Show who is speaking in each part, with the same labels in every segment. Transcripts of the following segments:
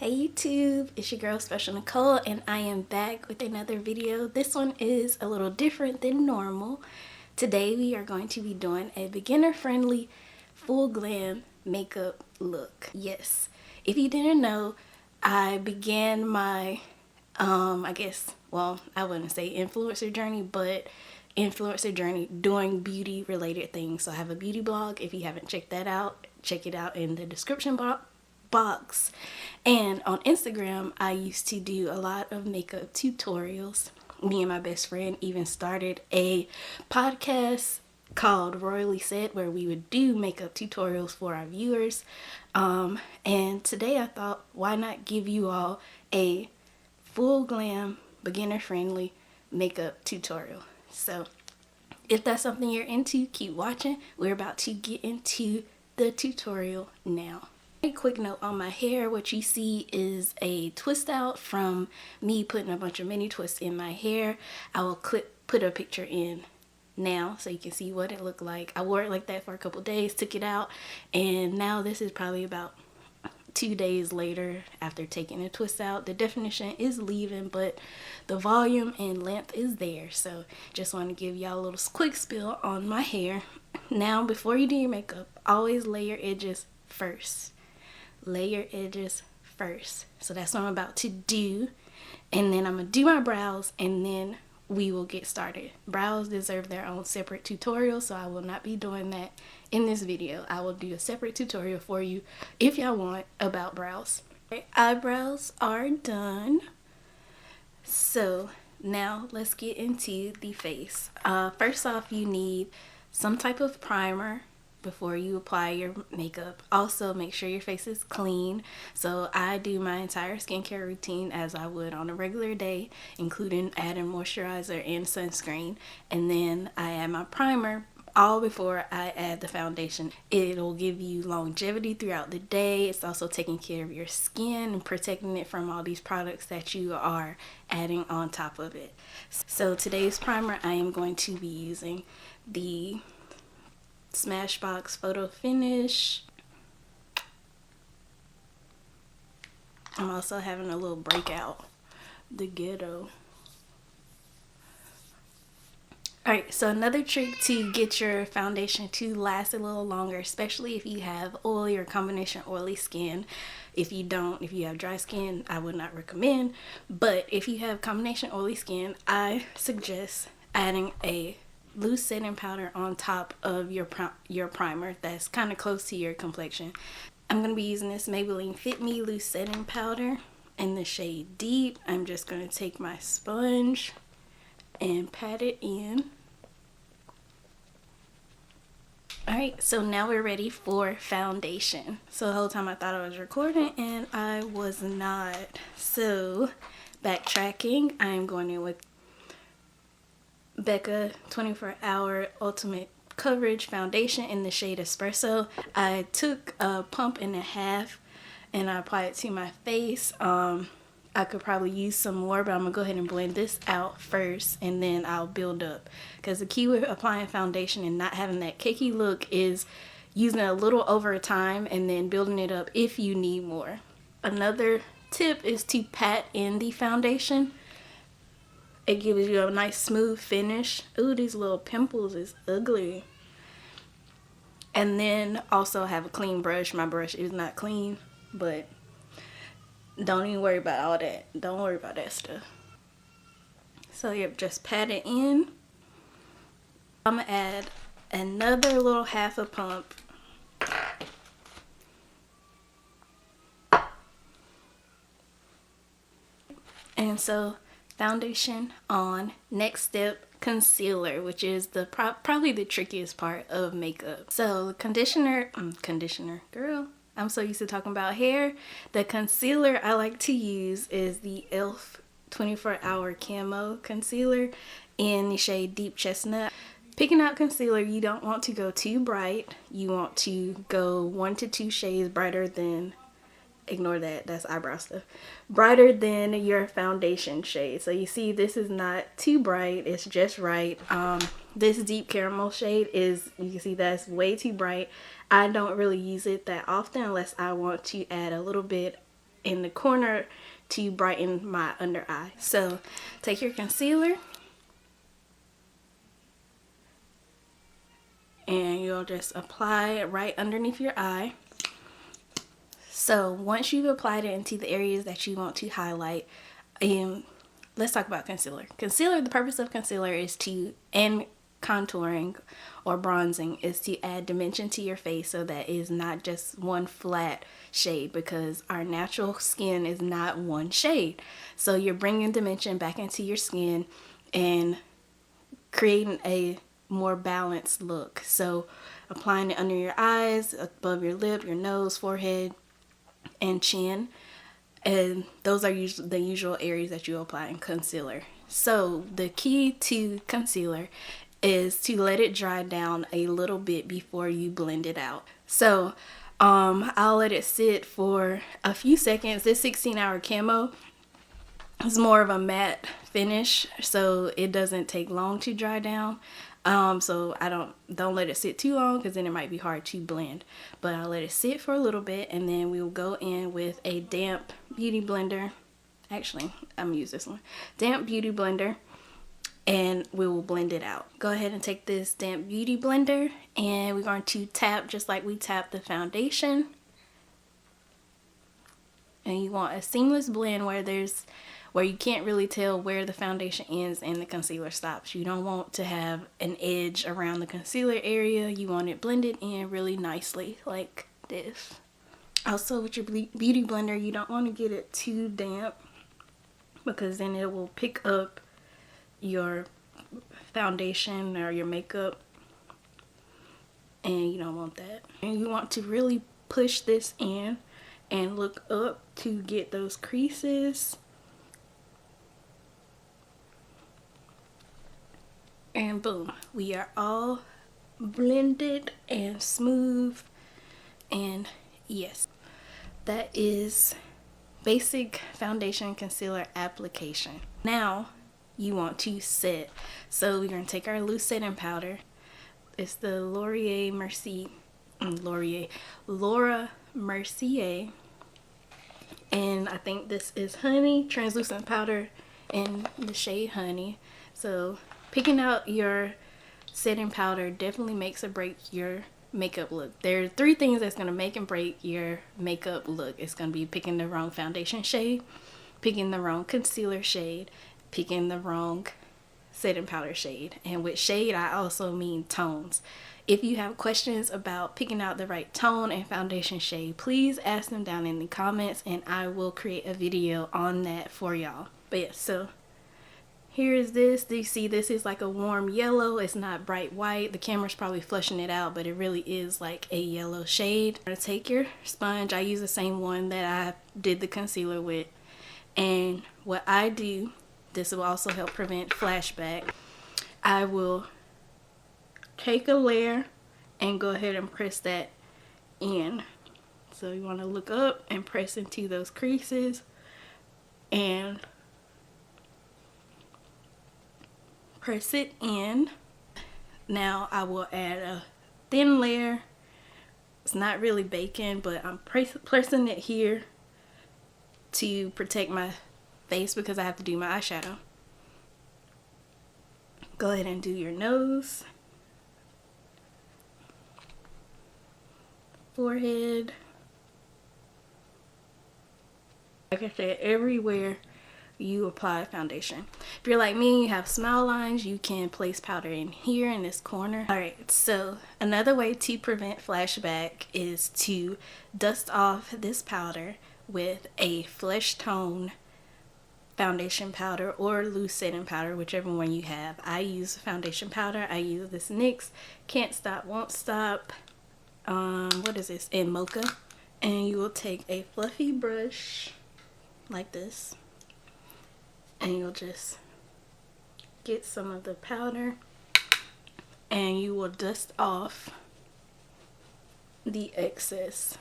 Speaker 1: Hey YouTube, it's your girl Spechel Nicole and I am back with another video. This one is a little different than normal. Today we are going to be doing a beginner friendly full glam makeup look. Yes, if you didn't know, I began my I wouldn't say influencer journey, but influencer journey doing beauty related things. So I have a beauty blog. If you haven't checked that out, check it out in the description box. And on Instagram, I used to do a lot of makeup tutorials. Me and my best friend even started a podcast called Royally Said, where we would do makeup tutorials for our viewers. And today I thought, why not give you all a full glam, beginner friendly makeup tutorial. So if that's something you're into, keep watching. We're about to get into the tutorial now. A quick note on my hair, what you see is a twist out from me putting a bunch of mini twists in my hair. I will put a picture in now so you can see what it looked like. I wore it like that for a couple days, took it out, and now this is probably about 2 days later after taking the twist out. The definition is leaving, but the volume and length is there. So just want to give y'all a little quick spill on my hair. Now, before you do your makeup, always lay your edges first. Lay your edges first. So that's what I'm about to do. And then I'm going to do my brows and then we will get started. Brows deserve their own separate tutorial, so I will not be doing that in this video. I will do a separate tutorial for you if y'all want about brows. Eyebrows are done. So now let's get into the face. First off, you need some type of primer before you apply your makeup. Also, make sure your face is clean. So I do my entire skincare routine as I would on a regular day, including adding moisturizer and sunscreen. And then I add my primer all before I add the foundation. It'll give you longevity throughout the day. It's also taking care of your skin and protecting it from all these products that you are adding on top of it. So today's primer, I am going to be using the Smashbox Photo Finish. I'm also having a little breakout, the ghetto. Alright, so another trick to get your foundation to last a little longer, especially if you have oily or combination oily skin. If you don't, if you have dry skin, I would not recommend. But if you have combination oily skin, I suggest adding a loose setting powder on top of your primer that's kind of close to your complexion. I'm going to be using this Maybelline Fit Me loose setting powder in the shade Deep. I'm just going to take my sponge and pat it in. Alright, so now we're ready for foundation. So the whole time I thought I was recording and I was not. So backtracking, I'm going in with Becca 24-Hour Ultimate Coverage Foundation in the shade Espresso. I took a pump and a half and I applied it to my face. I could probably use some more, but I'm gonna go ahead and blend this out first and then I'll build up. Because the key with applying foundation and not having that cakey look is using it a little over time and then building it up if you need more. Another tip is to pat in the foundation. It gives you a nice smooth finish. Ooh, these little pimples is ugly. And then also have a clean brush. My brush is not clean, but don't even worry about all that. Don't worry about that stuff. So yep, just pat it in. I'm gonna add another little half a pump. And so foundation on. Next step, concealer, which is the probably the trickiest part of makeup. So conditioner, girl, I'm so used to talking about hair. The concealer I like to use is the e.l.f. 24-Hour Camo Concealer in the shade Deep Chestnut. Picking out concealer, you don't want to go too bright. You want to go 1 to 2 shades brighter than, ignore that, that's eyebrow stuff, brighter than your foundation shade. So you see this is not too bright, it's just right. This deep caramel shade is, you can see that's way too bright. I don't really use it that often unless I want to add a little bit in the corner to brighten my under eye. So take your concealer and you'll just apply it right underneath your eye. So once you've applied it into the areas that you want to highlight, let's talk about concealer. Concealer, the purpose of concealer is to, and contouring or bronzing, is to add dimension to your face so that it's not just one flat shade, because our natural skin is not one shade. So you're bringing dimension back into your skin and creating a more balanced look. So applying it under your eyes, above your lip, your nose, forehead, and chin, and those are usually the usual areas that you apply in concealer. So the key to concealer is to let it dry down a little bit before you blend it out. So I'll let it sit for a few seconds. This 16-hour camo is more of a matte finish, so it doesn't take long to dry down. So I don't let it sit too long, because then it might be hard to blend. But I'll let it sit for a little bit, and then we will go in with a damp beauty blender. Actually, I'm gonna use this one. Damp beauty blender, and we will blend it out. Go ahead and take this damp beauty blender, and we're going to tap just like we tap the foundation. And you want a seamless blend where you can't really tell where the foundation ends and the concealer stops. You don't want to have an edge around the concealer area. You want it blended in really nicely like this. Also, with your beauty blender, you don't want to get it too damp, because then it will pick up your foundation or your makeup, and you don't want that. And you want to really push this in and look up to get those creases. And boom, we are all blended and smooth. And yes, that is basic foundation concealer application. Now you want to set. So we're going to take our loose setting powder. It's the Laura Mercier, and I think this is Honey translucent powder in the shade Honey. So picking out your setting powder definitely makes or breaks your makeup look. There are 3 things that's going to make and break your makeup look. It's going to be picking the wrong foundation shade, picking the wrong concealer shade, picking the wrong setting powder shade. And with shade, I also mean tones. If you have questions about picking out the right tone and foundation shade, please ask them down in the comments, and I will create a video on that for y'all. But yeah, so here is this. Do you see this is like a warm yellow? It's not bright white. The camera's probably flushing it out, but it really is like a yellow shade. You're gonna take your sponge. I use the same one that I did the concealer with. And what I do, this will also help prevent flashback. I will take a layer and go ahead and press that in. So you want to look up and press into those creases and press it in. Now I will add a thin layer. It's not really baking, but I'm pressing it here to protect my face because I have to do my eyeshadow. Go ahead and do your nose, forehead. Like I said, everywhere you apply foundation. If you're like me, you have smile lines, you can place powder in here in this corner. Alright, so another way to prevent flashback is to dust off this powder with a flesh tone foundation powder or loose setting powder, whichever one you have. I use foundation powder. I use this NYX Can't Stop Won't Stop, what is this, in Mocha. And you will take a fluffy brush like this, and you'll just get some of the powder and you will dust off the excess.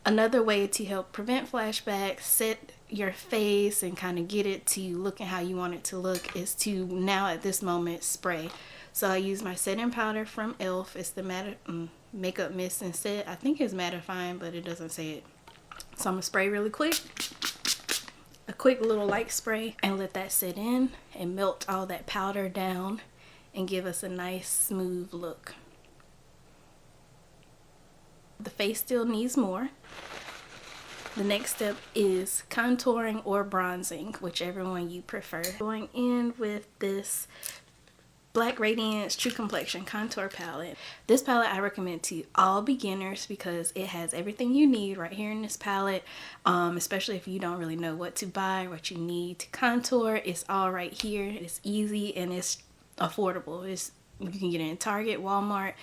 Speaker 1: Another way to help prevent flashbacks, set your face and kind of get it to looking how you want it to look, is to now at this moment spray. So I use my setting powder from e.l.f. It's the makeup mist and set. I think it's mattifying, but it doesn't say it. So I'm gonna spray really quick. A quick little light spray and let that sit in and melt all that powder down and give us a nice smooth look. The face still needs more. The next step is contouring or bronzing, whichever one you prefer. Going in with this Black Radiance True Complexion contour palette. This palette I recommend to all beginners because it has everything you need right here in this palette, especially if you don't really know what to buy, what you need to contour. It's all right here. It's easy and it's affordable. You can get it in Target, Walmart,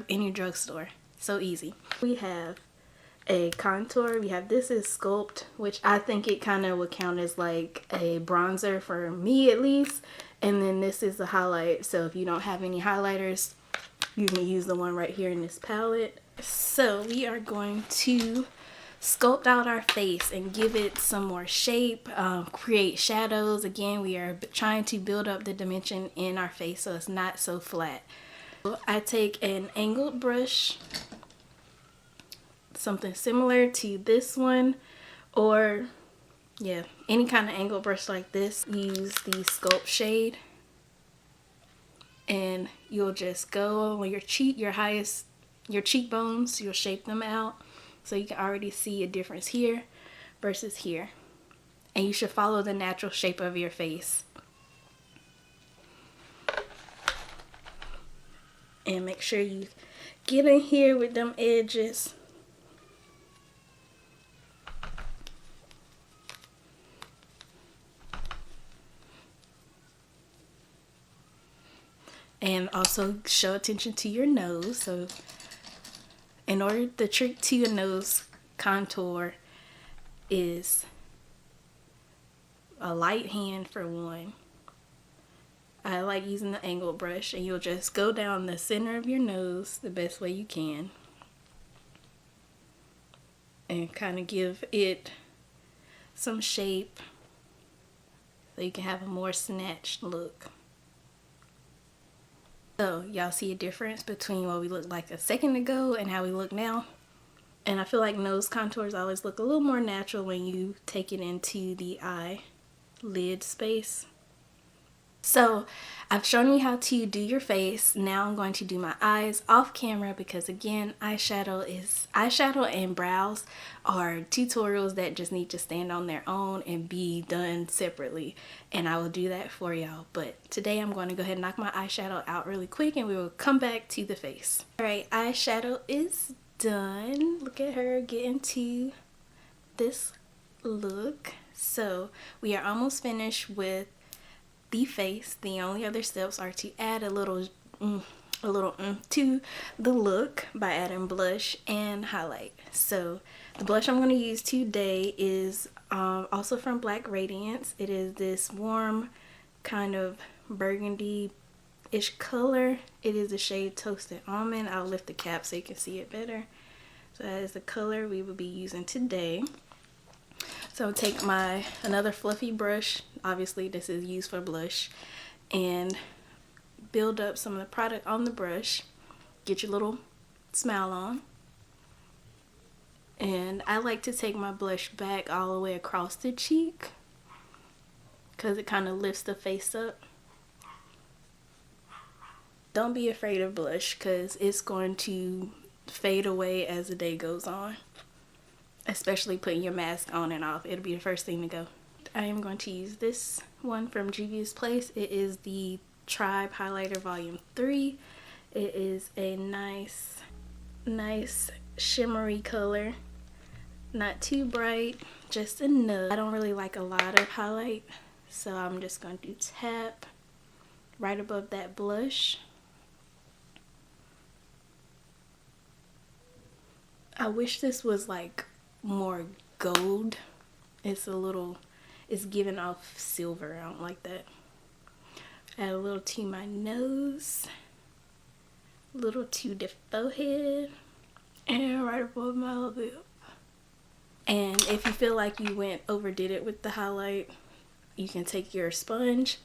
Speaker 1: any drugstore. So easy. We have a contour. This is Sculpt, which I think it kind of would count as like a bronzer for me at least. And then this is the highlight. So if you don't have any highlighters, you can use the one right here in this palette. So we are going to sculpt out our face and give it some more shape, create shadows. Again, we are trying to build up the dimension in our face so it's not so flat. So I take an angled brush, something similar to this one, or yeah, any kind of angled brush like this. Use the Sculpt shade and you'll just go on your cheekbones. You'll shape them out so you can already see a difference here versus here, and you should follow the natural shape of your face. And make sure you get in here with them edges. And also show attention to your nose. So in order, the trick to a nose contour is a light hand for one. I like using the angled brush, and you'll just go down the center of your nose the best way you can and kind of give it some shape so you can have a more snatched look. So y'all see a difference between what we looked like a second ago and how we look now? And I feel like nose contours always look a little more natural when you take it into the eyelid space. So I've shown you how to do your face. Now I'm going to do my eyes off camera because again, eyeshadow and brows are tutorials that just need to stand on their own and be done separately, and I will do that for y'all. But today I'm going to go ahead and knock my eyeshadow out really quick and we will come back to the face. Alright, eyeshadow is done. Look at her getting to this look. So we are almost finished with the face. The only other steps are to add a little to the look by adding blush and highlight. So the blush I'm going to use today is also from Black Radiance. It is this warm kind of burgundy-ish color. It is the shade Toasted Almond. I'll lift the cap so you can see it better. So that is the color we will be using today. So I'll take another fluffy brush, obviously this is used for blush, and build up some of the product on the brush. Get your little smile on. And I like to take my blush back all the way across the cheek because it kind of lifts the face up. Don't be afraid of blush because it's going to fade away as the day goes on. Especially putting your mask on and off. It'll be the first thing to go. I am going to use this one from Juvia's Place. It is the Tribe Highlighter Volume 3. It is a nice shimmery color. Not too bright, just enough. I don't really like a lot of highlight, so I'm just going to tap right above that blush. I wish this was like more gold. It's giving off silver. I don't like that. Add a little to my nose, a little to the forehead, and right above my lip. And if you feel like you overdid it with the highlight, you can take your sponge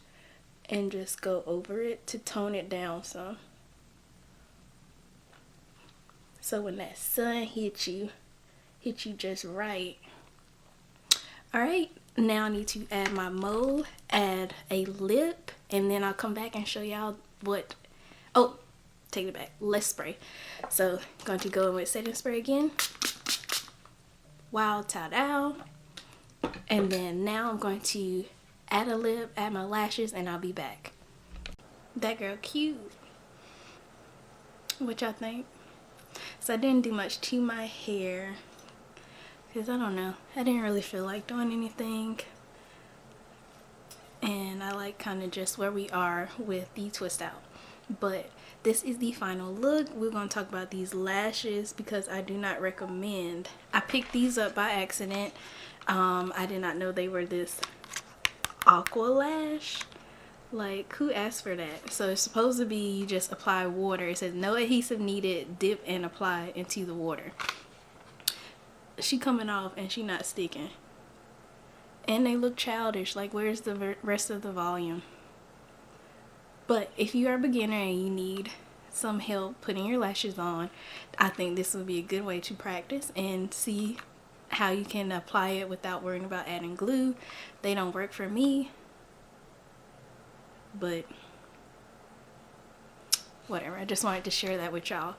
Speaker 1: and just go over it to tone it down some. So when that sun hits you, hit you just right. Alright, now I need to add my mold, add a lip, and then I'll come back and show y'all what, oh, take it back, less spray. So I'm going to go in with setting spray again. Wow, ta-da. And then now I'm going to add a lip, add my lashes, and I'll be back. That girl cute. What y'all think? So I didn't do much to my hair because I don't know, I didn't really feel like doing anything, and I like kind of just where we are with the twist out. But this is the final look. We're going to talk about these lashes because I do not recommend. I picked these up by accident. I did not know they were this aqua lash. Like, who asked for that? So it's supposed to be you just apply water. It says no adhesive needed, dip and apply into the water. She coming off and she not sticking. And they look childish. Like, where's the rest of the volume? But if you are a beginner and you need some help putting your lashes on, I think this would be a good way to practice and see how you can apply it without worrying about adding glue. They don't work for me, but whatever. I just wanted to share that with y'all.